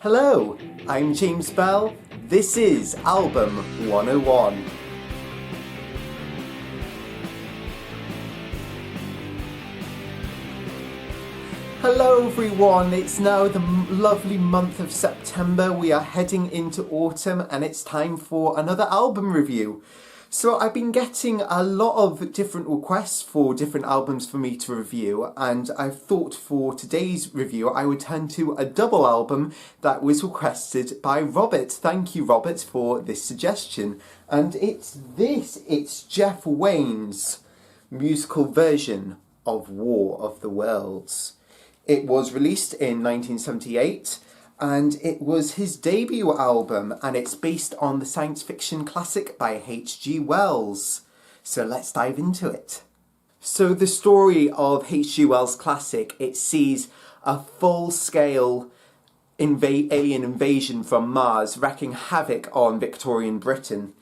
Hello, I'm James Bell. This is Album 101. Hello everyone, it's now the lovely month of September. We are heading into autumn and it's time for another album review. So I've been getting a lot of different requests for different albums for me to review, and I thought for today's review I would turn to a double album that was requested by Robert. Thank you, Robert, for this suggestion. And it's Jeff Wayne's musical version of War of the Worlds. It was released in 1978 and it was his debut album, and it's based on the science fiction classic by H.G. Wells. So let's dive into it. So the story of H.G. Wells' classic, it sees a full-scale alien invasion from Mars wreaking havoc on Victorian Britain.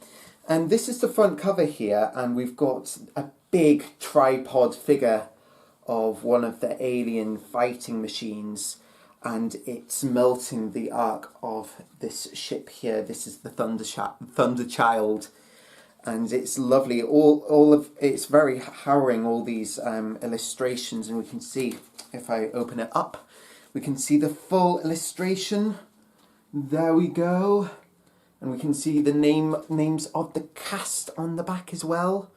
And this is the front cover here, and we've got a big tripod figure of one of the alien fighting machines, and it's melting the arc of this ship here. This is the Thunder Child, and it's lovely. It's very harrowing, all these illustrations, and we can see, if I open it up, we can see the full illustration. There we go. And we can see the names of the cast on the back as well.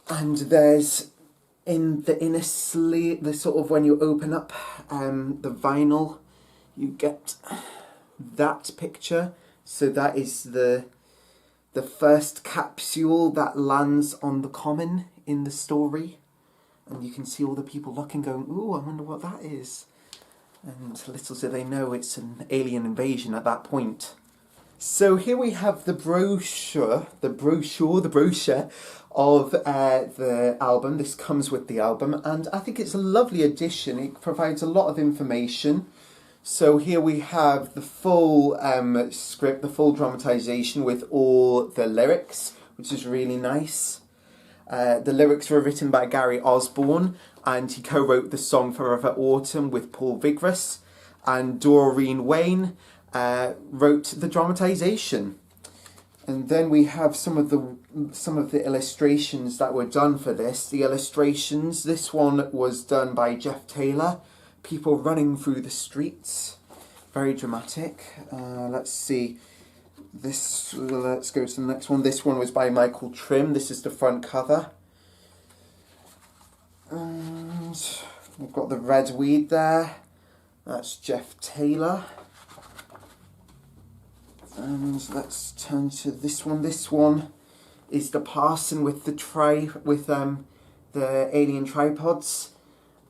And there's in the inner sleeve, the sort of when you open up the vinyl, you get that picture. So that is the first capsule that lands on the common in the story, and you can see all the people looking, going, "Ooh, I wonder what that is." And little do they know it's an alien invasion at that point. So here we have the brochure of the album. This comes with the album, and I think it's a lovely addition. It provides a lot of information. So here we have the full script, the full dramatisation with all the lyrics, which is really nice. The lyrics were written by Gary Osborne, and he co-wrote the song Forever Autumn with Paul Vigras, and Doreen Wayne wrote the dramatisation. And then we have some of the illustrations that were done for this. The illustrations, this one was done by Jeff Taylor. People running through the streets, very dramatic. Let's see. Let's go to the next one. This one was by Michael Trim. This is the front cover. And we've got the red weed there. That's Jeff Taylor. And let's turn to this one. This one is the parson with the alien tripods,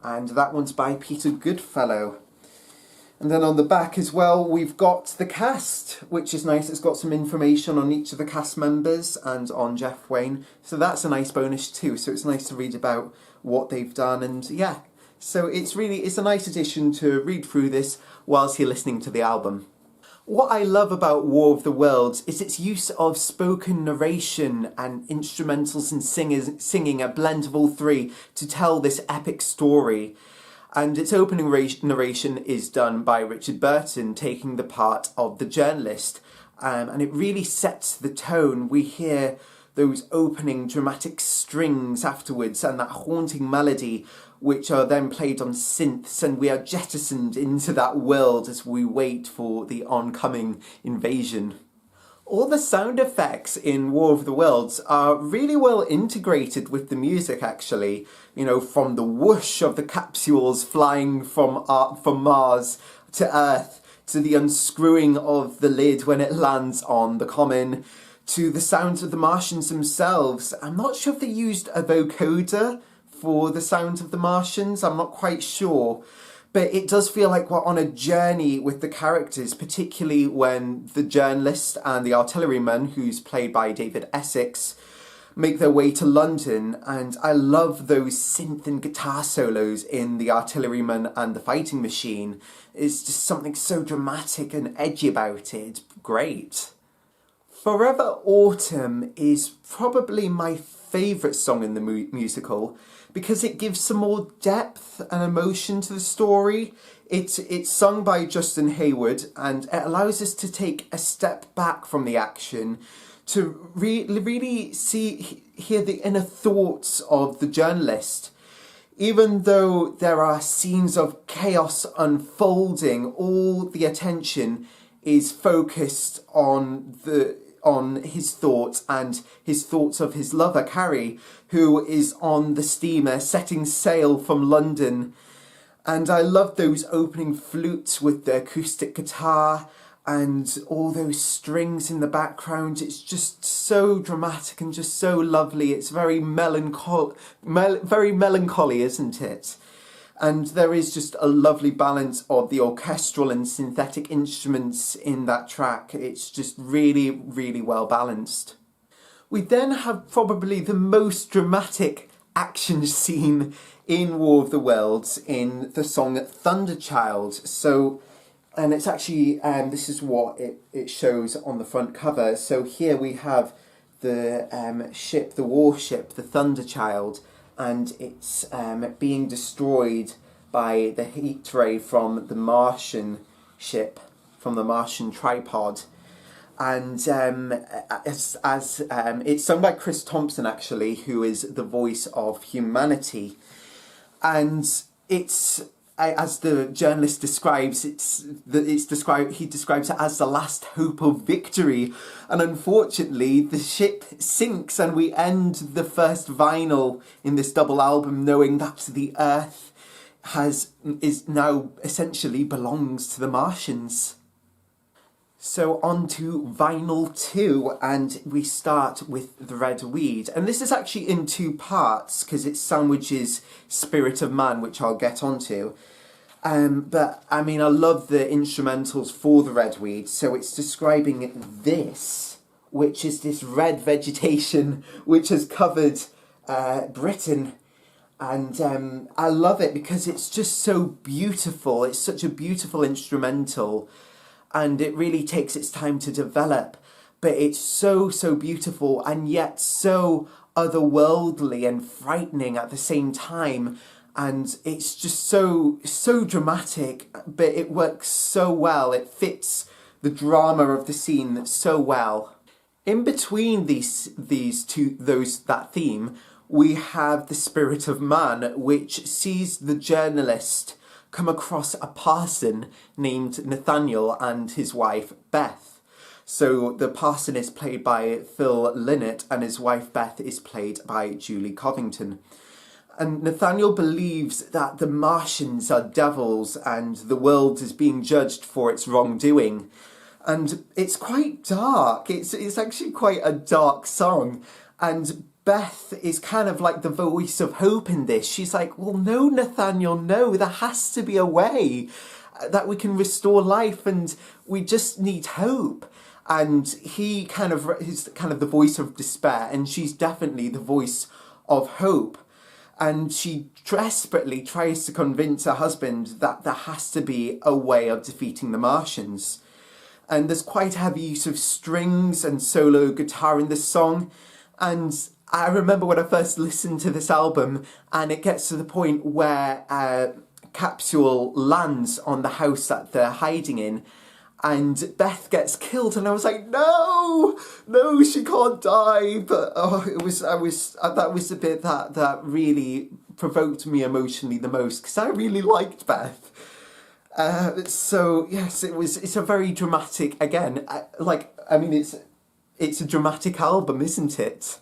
and that one's by Peter Goodfellow. And then on the back as well, we've got the cast, which is nice. It's got some information on each of the cast members and on Jeff Wayne, so that's a nice bonus too. So it's nice to read about what they've done, and yeah, so it's a nice addition to read through this whilst you're listening to the album. What I love about War of the Worlds is its use of spoken narration and instrumentals and singing, a blend of all three to tell this epic story. And its opening narration is done by Richard Burton, taking the part of the journalist. And it really sets the tone. We hear those opening dramatic strings afterwards and that haunting melody, which are then played on synths, and we are jettisoned into that world as we wait for the oncoming invasion. All the sound effects in War of the Worlds are really well integrated with the music, actually. You know, from the whoosh of the capsules flying from Mars to Earth, to the unscrewing of the lid when it lands on the common, to the sounds of the Martians themselves. I'm not sure if they used a vocoder for the sound of the Martians, I'm not quite sure. But it does feel like we're on a journey with the characters, particularly when the journalist and the artilleryman, who's played by David Essex, make their way to London. And I love those synth and guitar solos in the artilleryman and the fighting machine. It's just something so dramatic and edgy about it. It's great. Forever Autumn is probably my favourite song in the musical because it gives some more depth and emotion to the story. It's sung by Justin Hayward, and it allows us to take a step back from the action to really hear the inner thoughts of the journalist. Even though there are scenes of chaos unfolding, all the attention is focused on his thoughts and his thoughts of his lover, Carrie, who is on the steamer setting sail from London. And I love those opening flutes with the acoustic guitar and all those strings in the background. It's just so dramatic and just so lovely. It's very very melancholy, isn't it? And there is just a lovely balance of the orchestral and synthetic instruments in that track. It's just really, really well balanced. We then have probably the most dramatic action scene in War of the Worlds in the song Thunderchild. So, and it's actually, this is what it shows on the front cover. So here we have the ship, the warship, the Thunderchild, and it's being destroyed by the heat ray from the Martian ship, from the Martian tripod. And as it's sung by Chris Thompson, actually, who is the voice of humanity. And it's, as the journalist describes, he describes it as the last hope of victory. And unfortunately, the ship sinks, and we end the first vinyl in this double album knowing that the Earth is now essentially belongs to the Martians. So on to vinyl 2, and we start with The Red Weed. And this is actually in 2 parts because it sandwiches Spirit of Man, which I'll get onto. But I mean, I love the instrumentals for The Red Weed. So it's describing this, which is this red vegetation which has covered Britain. And I love it because it's just so beautiful. It's such a beautiful instrumental. And it really takes its time to develop, but it's so, so beautiful and yet so otherworldly and frightening at the same time. And it's just so, so dramatic, but it works so well. It fits the drama of the scene so well. In between that theme, we have The Spirit of Man, which sees the journalist come across a parson named Nathaniel and his wife Beth. So the parson is played by Phil Lynott and his wife Beth is played by Julie Covington. And Nathaniel believes that the Martians are devils and the world is being judged for its wrongdoing. And it's quite dark. It's actually quite a dark song. And Beth is kind of like the voice of hope in this. She's like, well, no, Nathaniel, no, there has to be a way that we can restore life and we just need hope. And he is kind of the voice of despair, and she's definitely the voice of hope. And she desperately tries to convince her husband that there has to be a way of defeating the Martians. And there's quite heavy use of strings and solo guitar in this song. And I remember when I first listened to this album, and it gets to the point where a capsule lands on the house that they're hiding in, and Beth gets killed, and I was like, no, she can't die. But that was the bit that really provoked me emotionally the most, because I really liked Beth. So yes, it's a very dramatic, again, it's a dramatic album, isn't it?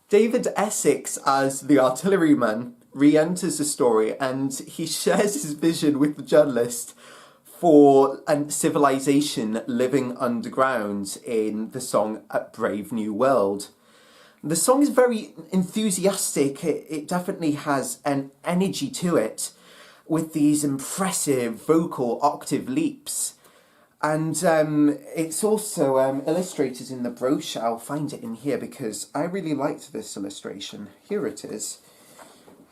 David Essex, as the artilleryman, re-enters the story, and he shares his vision with the journalist for a civilization living underground in the song A Brave New World. The song is very enthusiastic. It definitely has an energy to it with these impressive vocal octave leaps. And it's also illustrated in the brochure. I'll find it in here because I really liked this illustration. Here it is.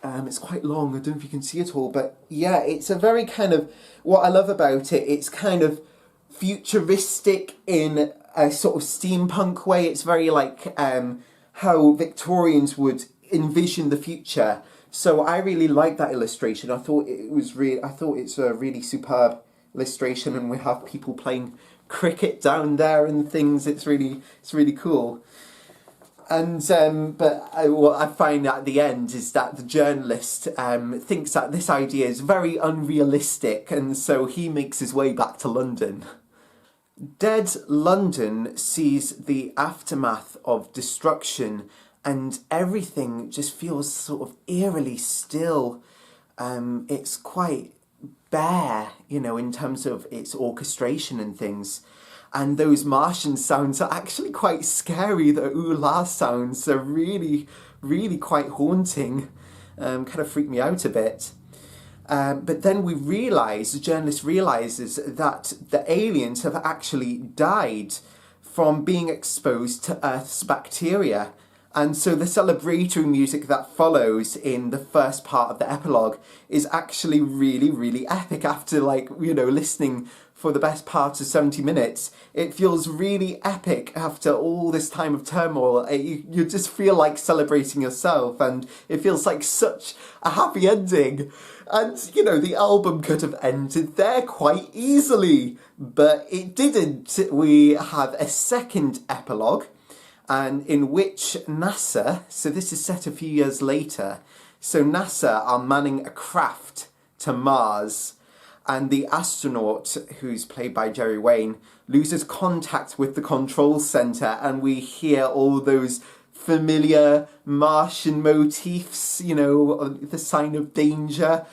It's quite long, I don't know if you can see it all, but yeah, it's a very kind of, what I love about it, it's kind of futuristic in a sort of steampunk way. It's very like how Victorians would envision the future. So I really like that illustration. I thought it's a really superb illustration, and we have people playing cricket down there and things. It's really cool. And what I find at the end is that the journalist thinks that this idea is very unrealistic, and so he makes his way back to London. Dead London sees the aftermath of destruction, and everything just feels sort of eerily still. It's quite bare, in terms of its orchestration and things. And those Martian sounds are actually quite scary. The ooh-la sounds are really, really quite haunting. Kind of freak me out a bit. But then the journalist realises that the aliens have actually died from being exposed to Earth's bacteria. And so the celebratory music that follows in the first part of the epilogue is actually really, really epic. After listening for the best part of 70 minutes, it feels really epic after all this time of turmoil. You just feel like celebrating yourself, and it feels like such a happy ending. And, the album could have ended there quite easily, but it didn't. We have a second epilogue, and in which NASA, so this is set a few years later, so NASA are manning a craft to Mars, and the astronaut, who's played by Jerry Wayne, loses contact with the control centre, and we hear all those familiar Martian motifs, the sign of danger.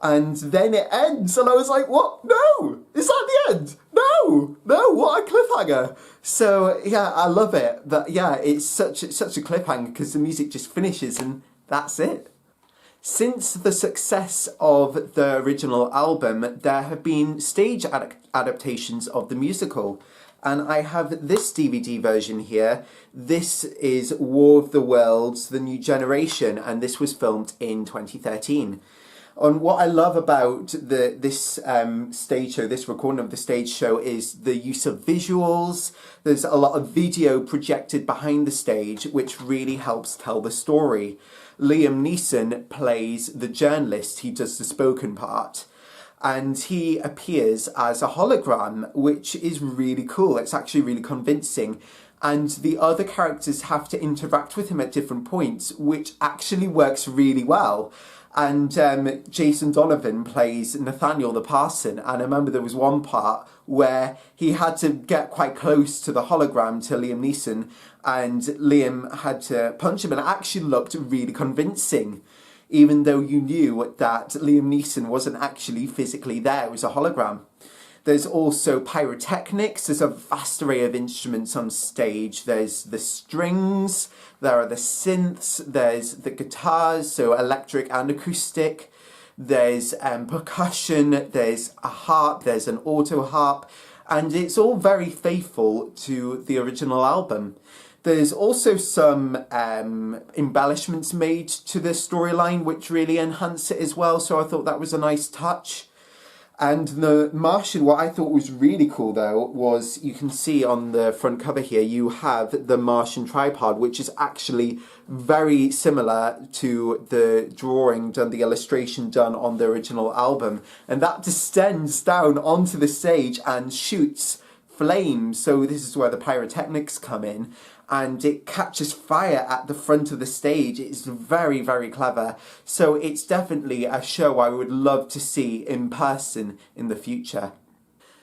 And then it ends, and I was like, what? No! Is that the end? No! What a cliffhanger! So, yeah, I love it. But, yeah, it's such a cliffhanger, because the music just finishes, and that's it. Since the success of the original album, there have been stage adaptations of the musical. And I have this DVD version here. This is War of the Worlds, The New Generation, and this was filmed in 2013. And what I love about this stage show, this recording of the stage show, is the use of visuals. There's a lot of video projected behind the stage, which really helps tell the story. Liam Neeson plays the journalist. He does the spoken part. And he appears as a hologram, which is really cool. It's actually really convincing. And the other characters have to interact with him at different points, which actually works really well. And Jason Donovan plays Nathaniel the parson, and I remember there was one part where he had to get quite close to the hologram, to Liam Neeson, and Liam had to punch him, and it actually looked really convincing, even though you knew that Liam Neeson wasn't actually physically there, it was a hologram. There's also pyrotechnics. There's a vast array of instruments on stage. There's the strings, there are the synths, there's the guitars, so electric and acoustic. There's percussion, there's a harp, there's an auto harp, and it's all very faithful to the original album. There's also some embellishments made to the storyline which really enhance it as well, so I thought that was a nice touch. And the Martian, what I thought was really cool though, was you can see on the front cover here, you have the Martian tripod, which is actually very similar to the drawing done, the illustration done on the original album. And that descends down onto the stage and shoots flames. So this is where the pyrotechnics come in. And it catches fire at the front of the stage. It's very, very clever. So it's definitely a show I would love to see in person in the future.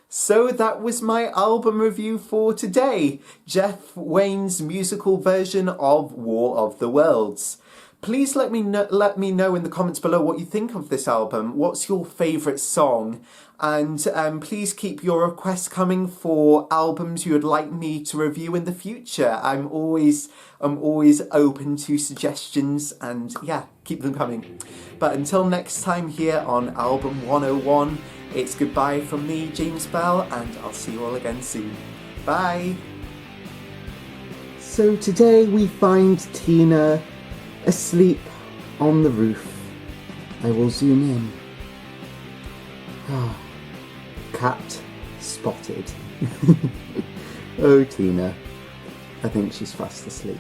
So that was my album review for today. Jeff Wayne's musical version of War of the Worlds. Please let me know in the comments below what you think of this album. What's your favourite song? And please keep your requests coming for albums you would like me to review in the future. I'm always open to suggestions, and yeah, keep them coming. But until next time here on Album 101, it's goodbye from me, James Bell, and I'll see you all again soon. Bye! So today we find Tina asleep on the roof. I will zoom in. Cat spotted. Oh, Tina. I think she's fast asleep.